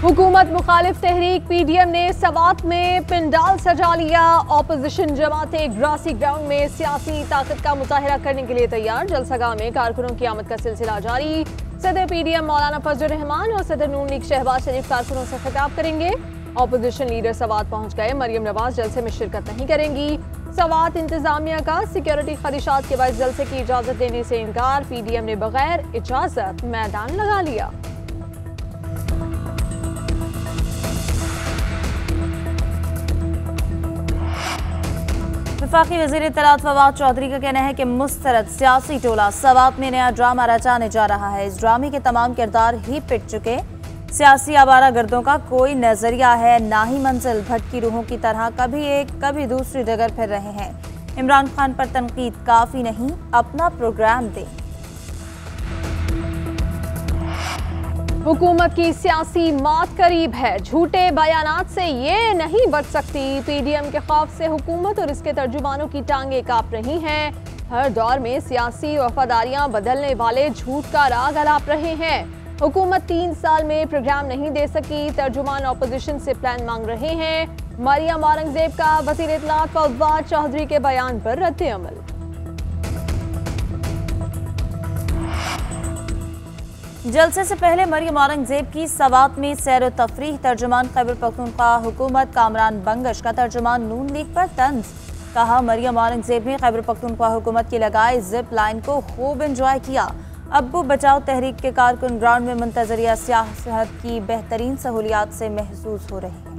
हुकूमत मुखालिफ तहरीक पीडीएम ने सवात में पिंडाल सजा लिया। ऑपोजिशन जमातें ग्रासी ग्राउंड में सियासी ताकत का मुजाहिरा करने के लिए तैयार। जलसगाह में कारकुनों की आमद का सिलसिला जारी। सदर पीडीएम मौलाना फजल रहमान और सदर नून लीग शहबाज शरीफ कारकुनों से खिताब करेंगे। ऑपोजिशन लीडर सवात पहुंच गए। मरियम नवाज जलसे में शिरकत नहीं करेंगी। सवात इंतजामिया का सिक्योरिटी खदशात के बाद जलसे की इजाजत देने से इनकार। पीडीएम ने बगैर इजाजत मैदान लगा लिया। वफाकी वज़ीर इत्तलात फवाद चौधरी का कहना है कि मुस्तरद सियासी टोला सवात में नया ड्रामा रचाने जा रहा है। इस ड्रामे के तमाम किरदार ही पिट चुके। सियासी आवारा गर्दों का कोई नजरिया है ना ही मंजिल। भटकी रूहों की तरह कभी एक कभी दूसरी जगह फिर रहे हैं। इमरान खान पर तनकीद काफी नहीं, अपना प्रोग्राम दें। हुकूमत की सियासी मौत करीब है। झूठे बयानात से ये नहीं बच सकती। पीडीएम के खौफ से हुकूमत और इसके तर्जुमानों की टांगें कांप रही हैं। हर दौर में सियासी वफादारियां बदलने वाले झूठ का राग अलाप रहे हैं। हुकूमत 3 साल में प्रोग्राम नहीं दे सकी। तर्जुमान ऑपोजिशन से प्लान मांग रहे हैं। मरियम औरंगजेब का वज़ीर इत्तलात फवाद चौधरी के बयान पर रद्द अमल। जलसे से पहले मरियम औरंगजेब की सवात में सैर व तफरीह। तर्जुमान खैबर पख्तूनख्वा हुकूमत कामरान बंगश का तर्जुमान नून लीग पर तंज। कहा मरियम औरंगजेब ने खैबर पख्तूनख्वा हुकूमत की लगाई जिप लाइन को खूब एंजॉय किया। अब्बू बचाओ तहरीक के कारकुन ग्राउंड में मुंतजरिया सियासत की बेहतरीन सहूलियात से महसूस हो रहे हैं।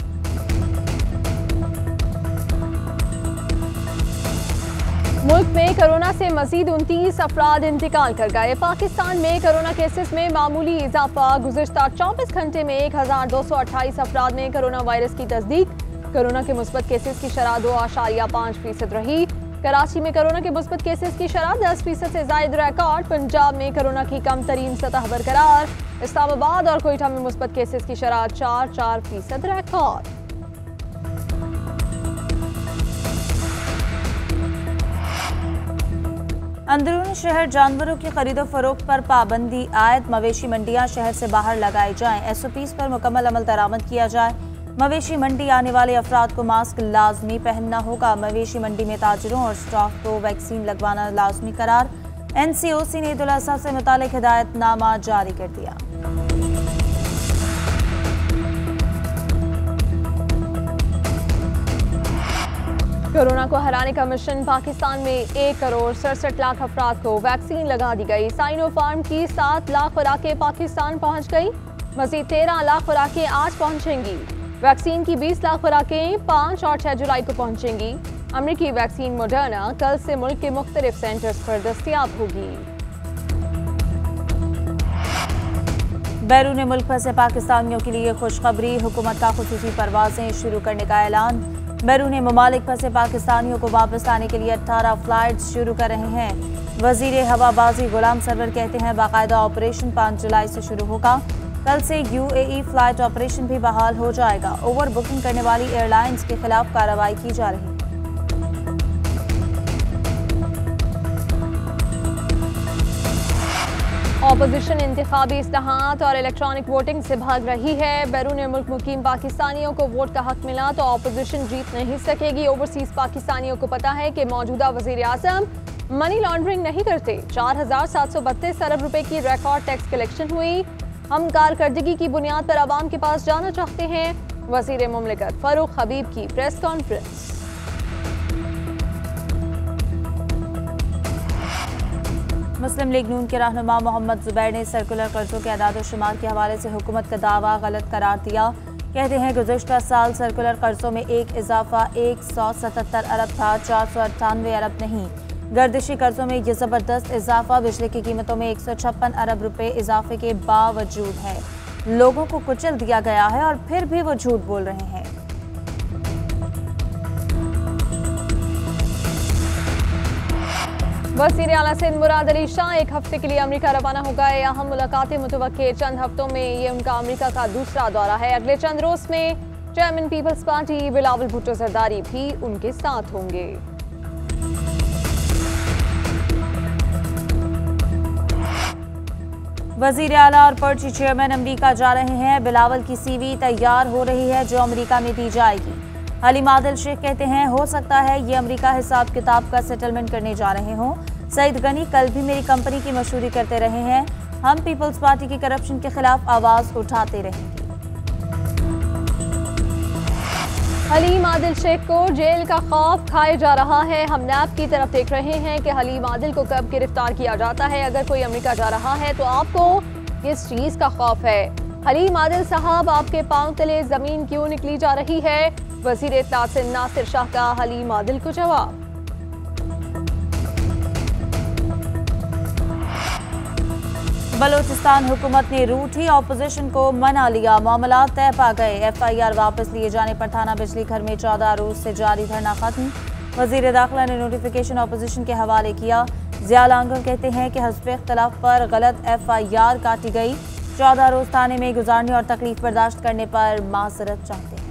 मुल्क में कोरोना से मजीद 29 अफराद इंतकाल कर गए। पाकिस्तान में कोरोना केसेस में मामूली इजाफा। गुज़िश्ता 24 घंटे में 1228 अफराद में कोरोना वायरस की तस्दीक। कोरोना के मुस्बत केसेस की शरह 2.5% रही। कराची में कोरोना के मुस्बत केसेस की शरह 10% से जायद रिकॉर्ड। पंजाब में कोरोना की कम तरीन सतह बरकरार। इस्लामाबाद और कोयटा में मुस्बत केसेस की शरह 4% रिकॉर्ड। अंदरूनी शहर जानवरों की खरीदो फरोख्त पर पाबंदी आयद। मवेशी मंडियां शहर से बाहर लगाई जाएं। एसओपीज़ पर मुकम्मल अमल दरामद किया जाए। मवेशी मंडी आने वाले अफराद को मास्क लाजमी पहनना होगा। मवेशी मंडी में ताजिरों और स्टाफ को वैक्सीन लगवाना लाजमी करार। एनसीओसी ने ईद उल अज़हा से मुतालिक हिदायतनामा जारी कर दिया। कोरोना को हराने का मिशन। पाकिस्तान में 1 करोड़ 67 लाख अफराद को वैक्सीन लगा दी गई। साइनोफार्म की 7 लाख खुराकें पाकिस्तान पहुंच गई। मजीद 13 लाख खुराकें आज पहुंचेंगी। वैक्सीन की 20 लाख खुराकें 5 और 6 जुलाई को पहुंचेंगी। अमेरिकी वैक्सीन मोडर्ना कल से मुल्क के मुख्तलिफ सेंटर्स पर दस्तयाब होगी। बैरून मुल्क फंसे पाकिस्तानियों के लिए खुशखबरी। हुकूमत का खुसूसी परवाजें शुरू करने का ऐलान। बैरून ममालिक फंसे पाकिस्तानियों को वापस लाने के लिए 18 फ्लाइट्स शुरू कर रहे हैं। वजीर हवाबाजी गुलाम सरवर कहते हैं बाकायदा ऑपरेशन 5 जुलाई से शुरू होगा। कल से यूएई फ्लाइट ऑपरेशन भी बहाल हो जाएगा। ओवर बुकिंग करने वाली एयरलाइंस के खिलाफ कार्रवाई की जा रही है। ऑपोजिशन इंतखाबी इस्लाहात और इलेक्ट्रॉनिक वोटिंग से भाग रही है। बैरून मुल्क मुकीम पाकिस्तानियों को वोट का हक मिला तो ऑपोजिशन जीत नहीं सकेगी। ओवरसीज पाकिस्तानियों को पता है कि मौजूदा वजीर आजम मनी लॉन्ड्रिंग नहीं करते। 4732 अरब रुपए की रिकॉर्ड टैक्स कलेक्शन हुई। हम कारकर्दगी की बुनियाद पर आवाम के पास जाना चाहते हैं। वजीर मुमलिकत फारूक हबीब की प्रेस कॉन्फ्रेंस। मुस्लिम लीग नून के रहनुमा मोहम्मद जुबैर ने सर्कुलर कर्जों के अदाद शुमार के हवाले से हुकूमत का दावा गलत करार दिया। कहते हैं गुज़श्ता साल सर्कुलर कर्जों में एक इजाफा 177 अरब था, 498 अरब नहीं। गर्दिशी कर्जों में ये जबरदस्त इजाफा बिजली की कीमतों में 156 अरब रुपए इजाफे के बावजूद है। लोगों को कुचल दिया गया है और फिर भी वो झूठ बोल रहे हैं। वज़ीर आला सिंध मुराद अली शाह 1 हफ्ते के लिए अमेरिका रवाना हो गए। अहम मुलाकातें मुतवक्के। चंद हफ्तों में ये उनका अमेरिका का दूसरा दौरा है। अगले चंद रोज में chairman Peoples Party Bilawal Bhutto Zardari भी उनके साथ होंगे। वजीर आला और पर्ची चेयरमैन अमेरिका जा रहे हैं। बिलावल की सीवी तैयार हो रही है जो अमेरिका में दी जाएगी। हलीम आदिल शेख कहते हैं हो सकता है ये अमेरिका हिसाब किताब का सेटलमेंट करने जा रहे हों। सईद गनी कल भी मेरी कंपनी की मशहूरी करते रहे हैं। हम पीपल्स पार्टी की करप्शन के खिलाफ आवाज उठाते रहेंगे। हलीम आदिल शेख को जेल का खौफ खाए जा रहा है। हम नैब की तरफ देख रहे हैं कि हलीम आदिल को कब गिरफ्तार किया जाता है। अगर कोई अमेरिका जा रहा है तो आपको किस चीज का खौफ है? हलीम आदिल साहब, आपके पांव तले जमीन क्यों निकली जा रही है? वजीर इत्तलात नासिर शाह का हलीम आदिल को जवाब। बलोचिस्तान हुकूमत ने रूठी ऑपोजिशन को मना लिया। मामला तय पा गए। FIR वापस लिए जाने पर थाना बिजली घर में 14 रोज से जारी धरना खत्म। वजीर दाखिला ने नोटिफिकेशन ऑपोजिशन के हवाले किया। जिया लांगर कहते हैं कि हस्ब इख्तलाफ पर गलत FIR काटी गई। 14 रोज थाने में गुजारने और तकलीफ बर्दाश्त करने पर माजरत चाहते हैं।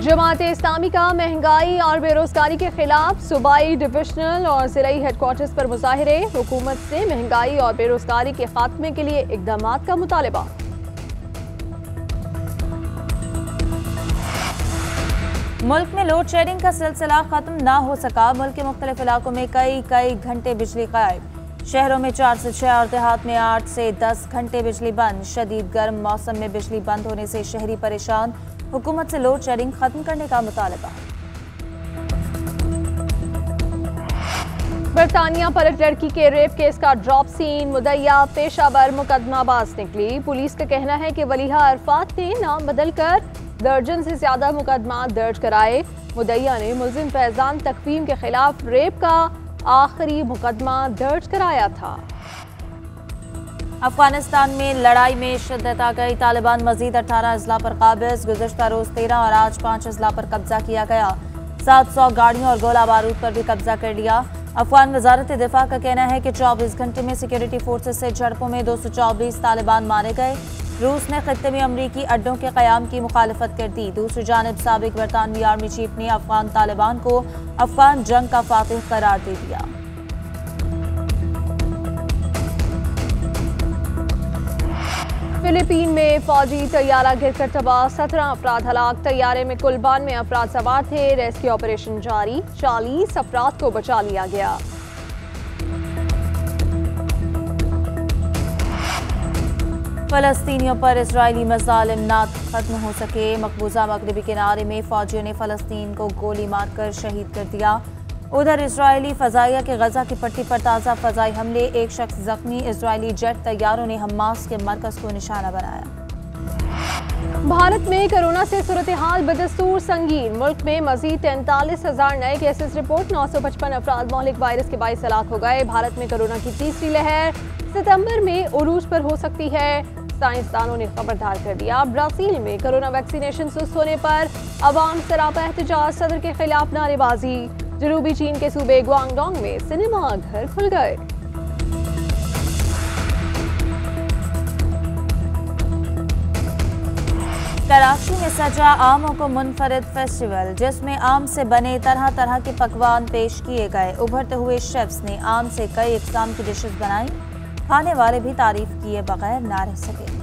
जमाते इस्लामी का महंगाई और बेरोजगारी के खिलाफ सूबाई, डिविजनल और जिलाई हेडक्वार्टर्स पर मुजाहिरे। हुकूमत से महंगाई और बेरोजगारी के खात्मे के लिए इकदामात का मुतालबा। मुल्क में लोड शेडिंग का सिलसिला खत्म ना हो सका। मुल्क के मुख्तलिफ इलाकों में कई घंटे बिजली गायब। शहरों में 4 से 6 और देहात में 8 से 10 घंटे बिजली बंद। शदीद गर्म मौसम में बिजली बंद होने से शहरी परेशान। हुकूमत से लोड शेडिंग खत्म करने का मुतालबा। बरतानिया पर एक लड़की के रेप केस का ड्रॉप सीन। मुद्दईया पेशावर मुकदमाबाज निकली। पुलिस का कहना है कि वलीहा अरफात ने नाम बदलकर दर्जन से ज्यादा मुकदमा दर्ज कराए। मुद्दईया ने मुलजिम फैजान तकवीम के खिलाफ रेप का आखिरी मुकदमा दर्ज कराया था। अफगानिस्तान में लड़ाई में शिद्दत आ गई। तालिबान मजीद 18 अजला पर काबिज। गुज़श्ता रोज 13 और आज 5 अजला पर कब्जा किया गया। 700 गाड़ियों और गोला बारूद पर भी कब्जा कर लिया। अफगान वजारत दिफा का कहना है कि 24 घंटे में सिक्योरिटी फोर्सेस से झड़पों में 224 तालिबान मारे गए। रूस ने खत्ते में अमरीकी अड्डों के क़याम की मुखालफत कर दी। दूसरी जानिब साबिक बरतानवी आर्मी चीफ ने अफगान तालिबान को अफगान जंग का फातिह करार दे दिया। फिलीपीन में फौजी तैयारा गिरकर तबाह। 17 अफराद हलाक। तैयारे में कुल 92 अफराद सवार थे। रेस्क्यू ऑपरेशन जारी। 40 अफराद को बचा लिया गया। फलस्तीनियों पर इजरायली मज़ालिम ना खत्म हो सके। मकबूजा मगरबी किनारे में फौजियों ने फलस्तीन को गोली मारकर शहीद कर दिया। उधर इजरायली फजाइया के गजा की पट्टी पर ताज़ा फजाई हमले। एक शख्स जख्मी। इजरायली जेट तैयारों ने हमास के मरकज को निशाना बनाया। भारत में कोरोना से सूरत हाल बदस्तूर संगीन। मुल्क में मजीद 43,000 नए केसेस रिपोर्ट। 955 अफराद मौलिक वायरस के बाइस हलाक हो गए। भारत में कोरोना की तीसरी लहर सितंबर में उरूज पर हो सकती है। साइंसदानों ने खबरदार कर दिया। ब्राजील में कोरोना वैक्सीनेशन सुस्त होने पर अवाम सरापा एहतजाज। सदर के खिलाफ नारेबाजी। जनूबी चीन के सूबे ग्वांगडोंग में सिनेमा घर खुल गए। कराची में सजा आमों को मुनफरिद फेस्टिवल, जिसमें आम से बने तरह तरह के पकवान पेश किए गए। उभरते हुए शेफ्स ने आम से कई इकसाम की डिशेस बनाई। खाने वाले भी तारीफ किए बगैर ना रह सके।